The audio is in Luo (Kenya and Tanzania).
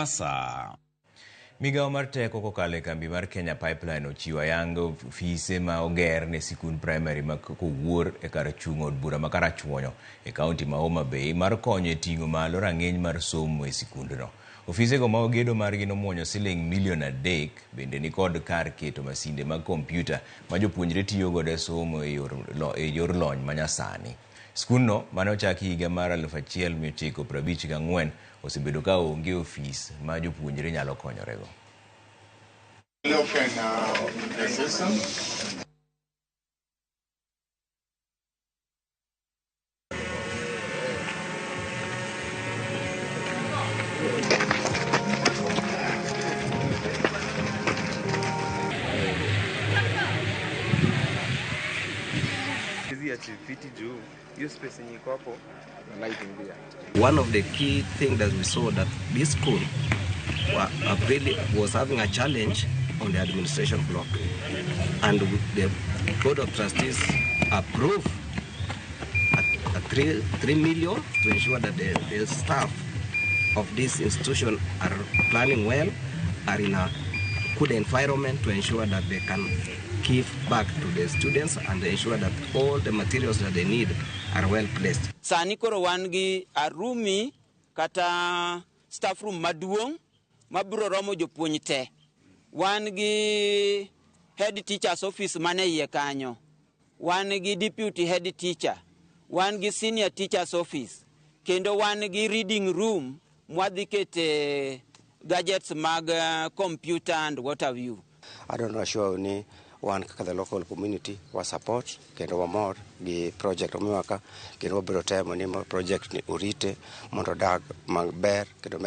Mombasa. Migao mar Teko kokalo e kambi mar Kenya Pipeline ochiwo ayanga ofise ma oger ne skund primary ma Kowuor e Karachuonyo od bura ma Karachuonyo e kaunti ma Homa Bay mar konyo e ting'o malo rang'iny mar somo e skundno. Ofisego ma ogedo margi nomuonyo siling milion 3 bende ni kod kar keto masinde mag kompyuta ma jopuonjre tiyo godo e somo e yor lony manyasani. Skundno mane ochaki higa mar 1954 osebedo ka onge ofis ma jopuonjre nyalo konyorego. One of the key things that we saw that this school was having a challenge on the administration block, and the Board of Trustees approved a 3 million to ensure that the staff of this institution are planning well, are in a good environment to ensure that they can give back to the students and ensure that all the materials that they need are well placed. Sani koro wan gi arumi kata staff room maduong' mabiro romo jopuonj te. Wan gi head teacher's office mane iye kanyo. Wan gi deputy head teacher. Wan gi senior teacher's office. Kendo wan gi reading room mwadhi kete gadgets mag computer and what have you. I don't know sure ni one kaka the local community was support kendo wa more the project omiwaka kendo biro temo ni project ni urite mondo dag magber kendo